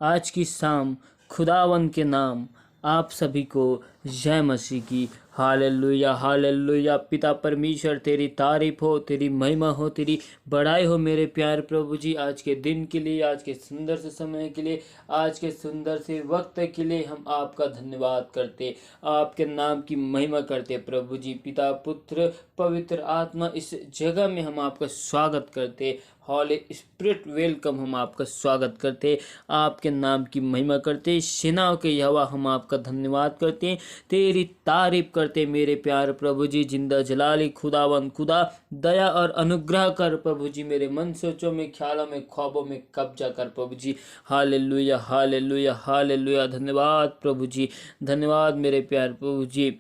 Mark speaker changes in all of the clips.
Speaker 1: आज की शाम खुदावन के नाम आप सभी को जय मसीह की। Hallelujah hallelujah. पिता परमेश्वर तेरी तारीफ हो, तेरी महिमा हो, तेरी बड़ाई हो मेरे प्यारे प्रभु जी। आज के दिन के लिए, आज के सुंदर से समय के लिए, आज के सुंदर से वक्त के लिए हम आपका धन्यवाद करते, आपके नाम की महिमा करते प्रभु जी। पिता पुत्र पवित्र आत्मा इस जगह में हम आपका स्वागत करते। हॉली स्पिरिट वेलकम, हम आपका स्वागत करते, आपके नाम की महिमा करते। सेनाओं के यहोवा हम आपका धन्यवाद करते, तेरी तारीफ करते मेरे प्यारे प्रभु जी। जिंदा जलाली खुदावन खुदा, दया और अनुग्रह कर प्रभु जी। मेरे मन सोचों में, ख्यालों में, ख्वाबों में कब्जा कर प्रभु जी। Hallelujah hallelujah hallelujah. धन्यवाद प्रभु जी, धन्यवाद मेरे प्यारे प्रभु जी।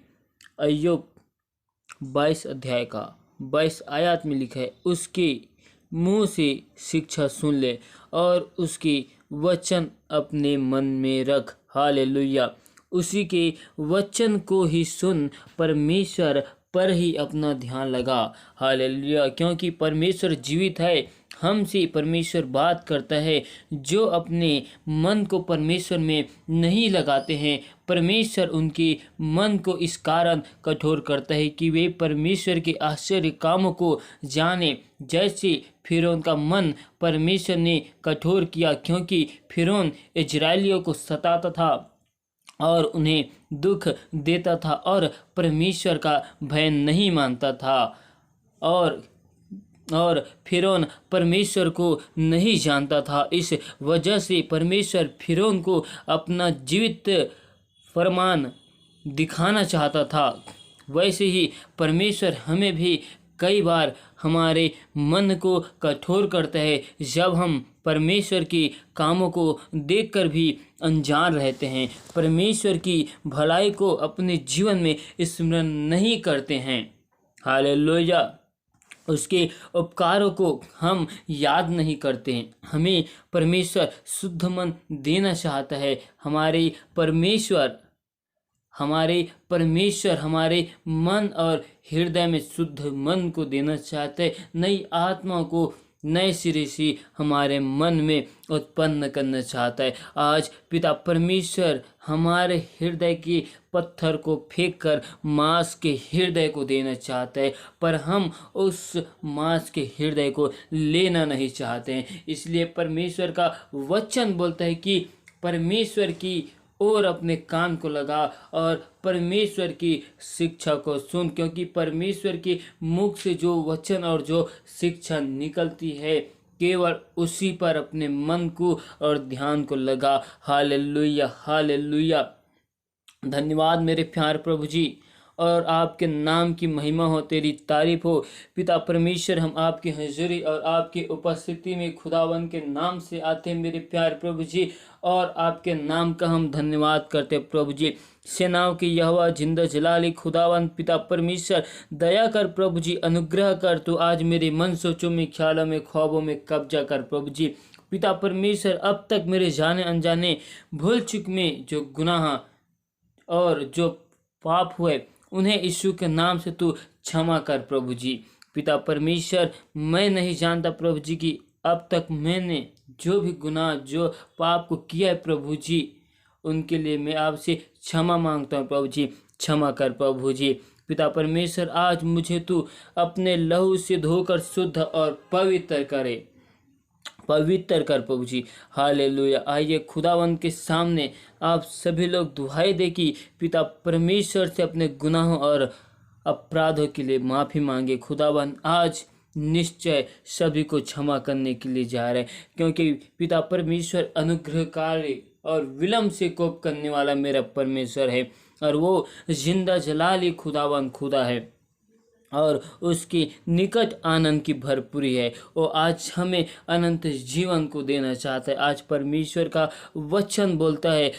Speaker 1: अय्यूब 22 अध्याय का 22 आयत में लिखा है, उसके मुंह से शिक्षा सुन ले और उसकी वचन अपने मन में रख। हालेलुया। उसी के वचन को ही सुन, परमेश्वर पर ही अपना ध्यान लगा। हालेलुया। क्योंकि परमेश्वर जीवित है, हमसे परमेश्वर बात करता है। जो अपने मन को परमेश्वर में नहीं लगाते हैं, परमेश्वर उनके मन को इस कारण कठोर करता है कि वे परमेश्वर के आश्चर्य कामों को जाने। जैसे फिरौन का मन परमेश्वर ने कठोर किया, क्योंकि फिरौन इजरायलियों को सताता था और उन्हें दुख देता था और परमेश्वर का भय नहीं मानता था। और फिरौन परमेश्वर को नहीं जानता था। इस वजह से परमेश्वर फिरौन को अपना जीवित फरमान दिखाना चाहता था। वैसे ही परमेश्वर हमें भी कई बार हमारे मन को कठोर करता है, जब हम परमेश्वर के कामों को देखकर भी अनजान रहते हैं, परमेश्वर की भलाई को अपने जीवन में स्मरण नहीं करते हैं। हालेलुया। उसके उपकारों को हम याद नहीं करते हैं। हमें परमेश्वर शुद्ध मन देना चाहता है। हमारे परमेश्वर हमारे मन और हृदय में शुद्ध मन को देना चाहते हैं। नई आत्मा को नए सिरे से हमारे मन में उत्पन्न करना चाहता है। आज पिता परमेश्वर हमारे हृदय के पत्थर को फेंक कर मांस के हृदय को देना चाहता है, पर हम उस मांस के हृदय को लेना नहीं चाहते हैं। इसलिए परमेश्वर का वचन बोलता है कि परमेश्वर की और अपने कान को लगा और परमेश्वर की शिक्षा को सुन, क्योंकि परमेश्वर के मुख से जो वचन और जो शिक्षा निकलती है, केवल उसी पर अपने मन को और ध्यान को लगा। Hallelujah hallelujah. धन्यवाद मेरे प्यारे प्रभु जी, और आपके नाम की महिमा हो, तेरी तारीफ हो। पिता परमेश्वर, हम आपकी हजूरी और आपकी उपस्थिति में खुदावन के नाम से आते हैं मेरे प्यारे प्रभु जी, और आपके नाम का हम धन्यवाद करते हैं प्रभु जी। सेनाओं की यहोवा, जिंदा जलाली खुदावन पिता परमेश्वर, दया कर प्रभु जी, अनुग्रह कर। तो आज मेरे मन सोचों में, ख्यालों में, ख्वाबों में कब्जा कर प्रभु जी। पिता परमेश्वर, अब तक मेरे जाने अनजाने भूल चुक में जो गुनाह और जो पाप हुए, उन्हें यीशु के नाम से तू क्षमा कर प्रभु जी। पिता परमेश्वर, मैं नहीं जानता प्रभु जी कि अब तक मैंने जो भी गुनाह, जो पाप को किया है प्रभु जी, उनके लिए मैं आपसे क्षमा मांगता हूँ प्रभु जी। क्षमा कर प्रभु जी। पिता परमेश्वर, आज मुझे तू अपने लहू से धोकर शुद्ध और पवित्र कर प्रभु जी। हालेलुया। आइए खुदावन के सामने आप सभी लोग दुहाई दे कि पिता परमेश्वर से अपने गुनाहों और अपराधों के लिए माफ़ी मांगे। खुदावन आज निश्चय सभी को क्षमा करने के लिए जा रहे हैं, क्योंकि पिता परमेश्वर अनुग्रहकारी और विलम्ब से कोप करने वाला मेरा परमेश्वर है, और वो जिंदा जलाली खुदावन खुदा है, और उसकी निकट आनंद की भरपूरी है। वो आज हमें अनंत जीवन को देना चाहता है। आज परमेश्वर का वचन बोलता है,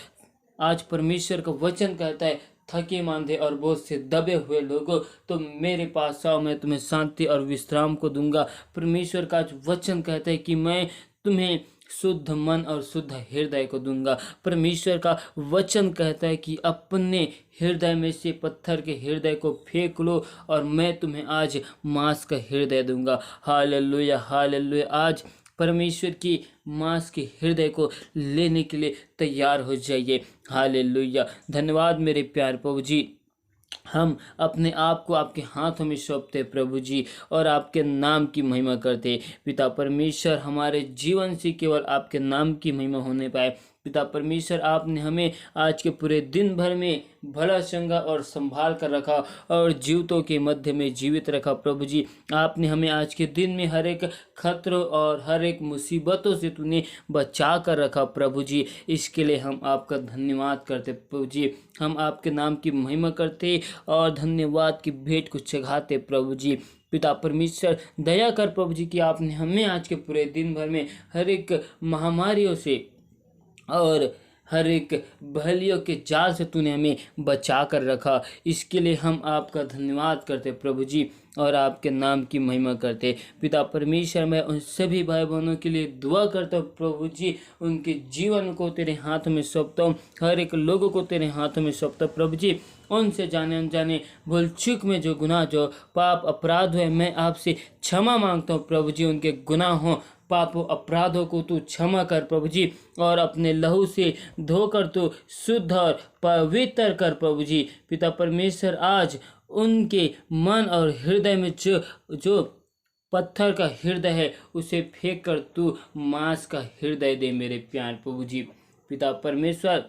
Speaker 1: आज परमेश्वर का वचन कहता है, थके मांदे और बोझ से दबे हुए लोगों, तो मेरे पास आओ, मैं तुम्हें शांति और विश्राम को दूंगा। परमेश्वर का आज वचन कहता है कि मैं तुम्हें शुद्ध मन और शुद्ध हृदय को दूंगा। परमेश्वर का वचन कहता है कि अपने हृदय में से पत्थर के हृदय को फेंक लो और मैं तुम्हें आज मांस का हृदय दूंगा। Hallelujah hallelujah. आज परमेश्वर की मांस के हृदय को लेने के लिए तैयार हो जाइए। हालेलुया। धन्यवाद मेरे प्यारे प्रभु जी। हम अपने आप को आपके हाथों में सौंपते प्रभु जी, और आपके नाम की महिमा करते। पिता परमेश्वर, हमारे जीवन से केवल आपके नाम की महिमा होने पाए। पिता परमेश्वर, आपने हमें आज के पूरे दिन भर में भला चंगा और संभाल कर रखा और जीवितों के मध्य में जीवित रखा प्रभु जी। आपने हमें आज के दिन में हर एक खतरों और हर एक मुसीबतों से तूने बचा कर रखा प्रभु जी। इसके लिए हम आपका धन्यवाद करते प्रभु जी। हम आपके नाम की महिमा करते और धन्यवाद की भेंट को चढ़ाते प्रभु जी। पिता परमेश्वर, दया कर प्रभु जी कि आपने हमें आज के पूरे दिन भर में हर एक महामारियों से और हर एक बहलियों के जाल से तूने हमें बचा कर रखा। इसके लिए हम आपका धन्यवाद करते प्रभु जी और आपके नाम की महिमा करते। पिता परमेश्वर, मैं उन सभी भाई बहनों के लिए दुआ करता हूँ प्रभु जी। उनके जीवन को तेरे हाथों में सौंपता हूँ, हर एक लोगों को तेरे हाथों में सौंपता हूँ प्रभु जी। उनसे जाने अनजाने भूल चूक में जो गुनाह, जो पाप अपराध हुए, मैं आपसे क्षमा मांगता हूँ प्रभु जी। उनके गुनाहों, पापों, अपराधों को तू क्षमा कर प्रभु जी, और अपने लहू से धोकर तू शुद्ध और पवित्र कर प्रभु जी। पिता परमेश्वर, आज उनके मन और हृदय में जो पत्थर का हृदय है उसे फेंक कर तू मांस का हृदय दे मेरे प्यार प्रभु जी। पिता परमेश्वर,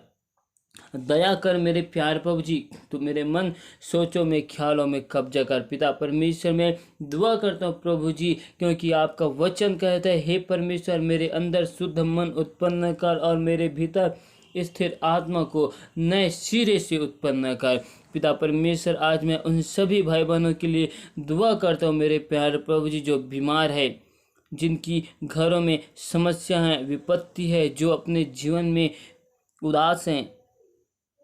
Speaker 1: दया कर मेरे प्यार प्रभु जी। तू मेरे मन, सोचों में, ख्यालों में कब्जा कर। पिता परमेश्वर, मैं दुआ करता हूँ प्रभु जी, क्योंकि आपका वचन कहता है, हे परमेश्वर, मेरे अंदर शुद्ध मन उत्पन्न कर और मेरे भीतर स्थिर आत्मा को नए सिरे से उत्पन्न कर। पिता परमेश्वर, आज मैं उन सभी भाई बहनों के लिए दुआ करता हूँ मेरे प्यारे प्रभु जी, जो बीमार है, जिनकी घरों में समस्या है, विपत्ति है, जो अपने जीवन में उदास हैं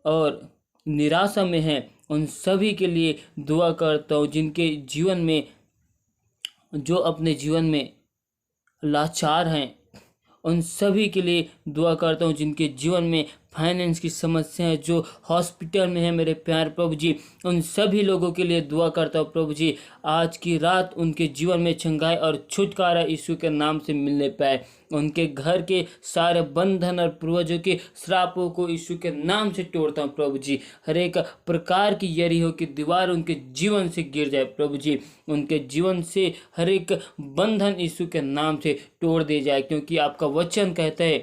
Speaker 1: और निराशा में हैं, उन सभी के लिए दुआ करता हूँ। जिनके जीवन में, जो अपने जीवन में लाचार हैं, उन सभी के लिए दुआ करता हूँ। जिनके जीवन में फाइनेंस की समस्या है, जो हॉस्पिटल में है मेरे प्यार प्रभु जी, उन सभी लोगों के लिए दुआ करता हूँ प्रभु जी। आज की रात उनके जीवन में चंगाई और छुटकारा यीशु के नाम से मिलने पाए। उनके घर के सारे बंधन और पूर्वजों के श्रापों को यीशु के नाम से तोड़ता हूँ प्रभु जी। हर एक प्रकार की यरीहो की दीवार उनके जीवन से गिर जाए प्रभु जी। उनके जीवन से हर एक बंधन यीशु के नाम से तोड़ दिया जाए, क्योंकि आपका वचन कहता है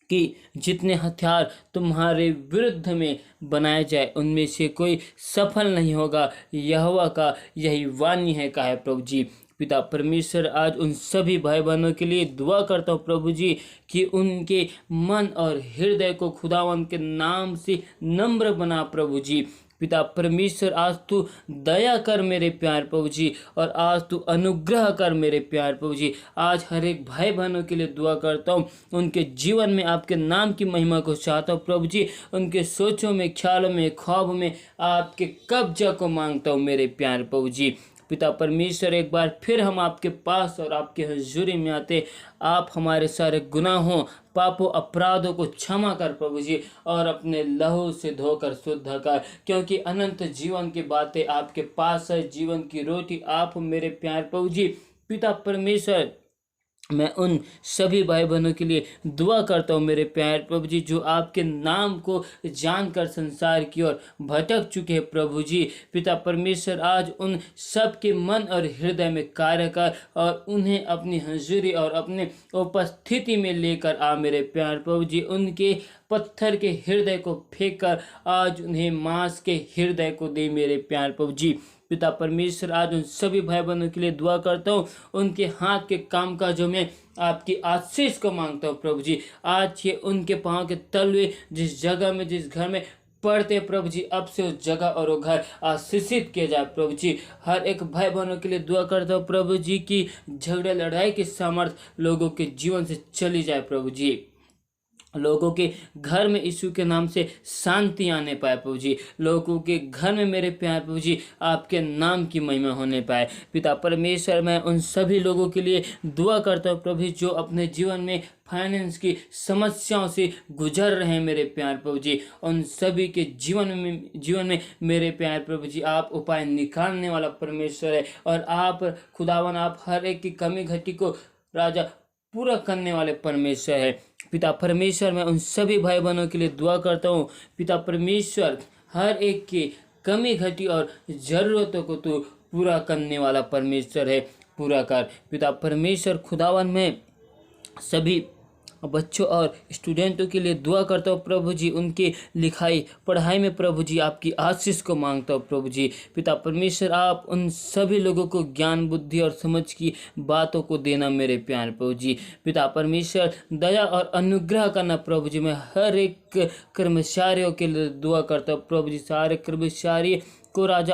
Speaker 1: कि जितने हथियार तुम्हारे विरुद्ध में बनाए जाए उनमें से कोई सफल नहीं होगा। यहोवा का यही वाणी है, कहा है प्रभु जी। पिता परमेश्वर, आज उन सभी भाई बहनों के लिए दुआ करता हूँ प्रभु जी कि उनके मन और हृदय को खुदावन के नाम से नम्र बना प्रभु जी। पिता परमेश्वर, आज तू दया कर मेरे प्यार प्रभु जी, और आज तू अनुग्रह कर मेरे प्यार प्रभु जी। आज हर एक भाई बहनों के लिए दुआ करता हूँ, उनके जीवन में आपके नाम की महिमा को चाहता हूँ प्रभु जी। उनके सोचों में, ख्यालों में, ख्वाब में आपके कब्जा को मांगता हूँ मेरे प्यार प्रभु जी। पिता परमेश्वर, एक बार फिर हम आपके पास और आपके हुजूरी में आते। आप हमारे सारे गुनाहों, पापों, अपराधों को क्षमा कर प्रभु जी, और अपने लहू से धोकर शुद्ध कर, क्योंकि अनंत जीवन की बातें आपके पास है। जीवन की रोटी आप मेरे प्यार प्रभु जी। पिता परमेश्वर, मैं उन सभी भाई बहनों के लिए दुआ करता हूँ मेरे प्यार प्रभु जी, जो आपके नाम को जानकर संसार की ओर भटक चुके हैं प्रभु जी। पिता परमेश्वर, आज उन सब के मन और हृदय में कार्य कर और उन्हें अपनी हजूरी और अपने उपस्थिति में लेकर आ मेरे प्यार प्रभु जी। उनके पत्थर के हृदय को फेंक कर आज उन्हें मांस के हृदय को दे मेरे प्यार प्रभु जी। पिता परमेश्वर, आज उन सभी भाई बहनों के लिए दुआ करता हूँ। उनके हाथ के कामकाजों में आपकी आशीष को मांगता हूँ प्रभु जी। आज ये उनके पाँव के तलवे जिस जगह में, जिस घर में पढ़ते प्रभु जी, अब से उस जगह और वो घर आशीषित किया जाए प्रभु जी। हर एक भाई बहनों के लिए दुआ करता हूँ प्रभु जी की झगड़े लड़ाई की सामर्थ्य लोगों के जीवन से चली जाए प्रभु जी। लोगों के घर में यीशु के नाम से शांति आने पाए प्रभु जी। लोगों के घर में मेरे प्यार प्रभु जी आपके नाम की महिमा होने पाए। पिता परमेश्वर, मैं उन सभी लोगों के लिए दुआ करता हूँ प्रभु जी, जो अपने जीवन में फाइनेंस की समस्याओं से गुजर रहे हैं मेरे प्यार प्रभु जी। उन सभी के जीवन में मेरे प्यार प्रभु जी आप उपाय निकालने वाला परमेश्वर है, और आप खुदावन, आप हर एक की कमी घटी को राजा पूरा करने वाले परमेश्वर है। पिता परमेश्वर, मैं उन सभी भाई बहनों के लिए दुआ करता हूँ। पिता परमेश्वर, हर एक की कमी घटी और ज़रूरतों को तू पूरा करने वाला परमेश्वर है, पूरा कर। पिता परमेश्वर खुदावन, में सभी बच्चों और स्टूडेंटों के लिए दुआ करता हूँ प्रभु जी। उनकी लिखाई पढ़ाई में प्रभु जी आपकी आशीष को मांगता हूँ प्रभु जी। पिता परमेश्वर, आप उन सभी लोगों को ज्ञान, बुद्धि और समझ की बातों को देना मेरे प्यारे प्रभु जी। पिता परमेश्वर, दया और अनुग्रह करना प्रभु जी। मैं हर एक कर्मचारियों के लिए दुआ करता हूँ प्रभु जी। सारे कर्मचारी को राजा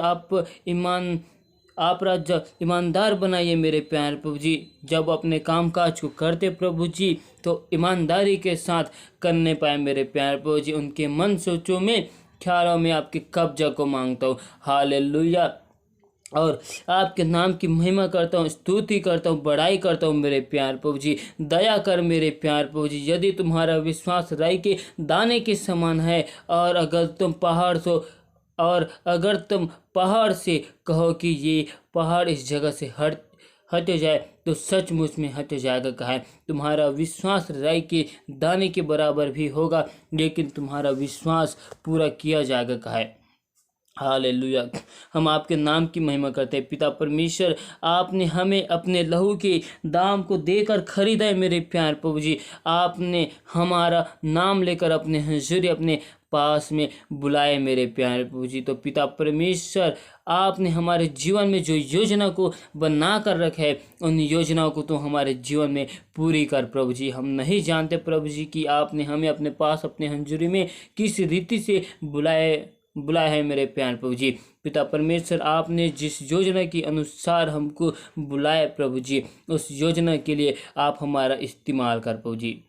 Speaker 1: आप राजा ईमानदार बनाइए मेरे प्यारे प्रभु जी। जब अपने कामकाज को करते प्रभु जी, तो ईमानदारी के साथ करने पाए मेरे प्यारे प्रभु जी। उनके मन सोचों में, ख्यालों में आपके कब्जा को मांगता हूँ। हालेलुया। और आपके नाम की महिमा करता हूँ, स्तुति करता हूँ, बड़ाई करता हूँ मेरे प्यार प्रभु जी। दया कर मेरे प्यार प्रभु जी। यदि तुम्हारा विश्वास राई के दाने के समान है, और अगर तुम पहाड़ से कहो कि ये पहाड़ इस जगह से हट जाए, तो सचमुच में हट जाएगा। कहा है, तुम्हारा विश्वास राई के दाने के बराबर भी होगा, लेकिन तुम्हारा विश्वास पूरा किया जाएगा। कहा है, हालेलुया। हम आपके नाम की महिमा करते हैं। पिता परमेश्वर, आपने हमें अपने लहू के दाम को देकर खरीदा है मेरे प्यार प्रभु जी। आपने हमारा नाम लेकर अपने हुजूरी, अपने पास में बुलाए मेरे प्यारे प्रभु जी। तो पिता परमेश्वर, आपने हमारे जीवन में जो योजना को बना कर रखा है, उन योजनाओं को तो हमारे जीवन में पूरी कर प्रभु जी। हम नहीं जानते प्रभु जी कि आपने हमें अपने पास, अपने हंजूरी में किस रीति से बुलाया है मेरे प्यारे प्रभु जी। पिता परमेश्वर, आपने जिस योजना के अनुसार हमको बुलाया प्रभु जी, उस योजना के लिए आप हमारा इस्तेमाल कर प्रभु जी।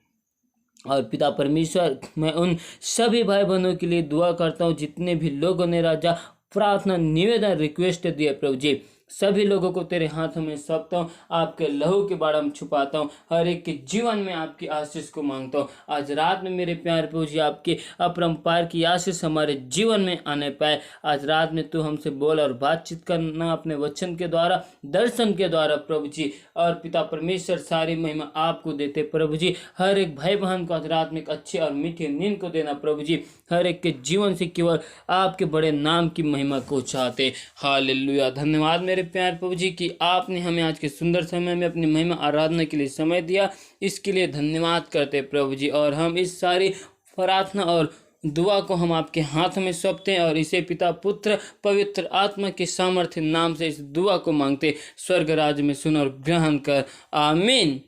Speaker 1: और पिता परमेश्वर, मैं उन सभी भाई बहनों के लिए दुआ करता हूँ जितने भी लोगों ने राजा प्रार्थना, निवेदन, रिक्वेस्ट दिए प्रभु जी। सभी लोगों को तेरे हाथों में सौंपता हूँ, आपके लहू के बारे में छुपाता हूँ। हर एक के जीवन में आपकी आशीष को मांगता हूँ। आज रात में मेरे प्यारे प्रभु जी, आपके अपरंपार की आशीष हमारे जीवन में आने पाए। आज रात में तू हमसे बोल और बातचीत करना अपने वचन के द्वारा, दर्शन के द्वारा प्रभु जी। और पिता परमेश्वर, सारी महिमा आपको देते प्रभु जी। हर एक भाई बहन को आज रात में एक अच्छे और मीठे नींद को देना प्रभु जी। हर एक के जीवन से केवल आपके बड़े नाम की महिमा को चाहते। हालेलुया। धन्यवाद मेरे प्यारे प्रभु जी कि आपने हमें आज के सुंदर समय में अपनी महिमा आराधना के लिए समय दिया। इसके लिए धन्यवाद करते प्रभु जी। और हम इस सारी प्रार्थना और दुआ को हम आपके हाथ में सौंपते हैं, और इसे पिता, पुत्र, पवित्र आत्मा के सामर्थ्य नाम से इस दुआ को मांगते। स्वर्ग राज्य में सुन और ग्रहण कर। आमीन।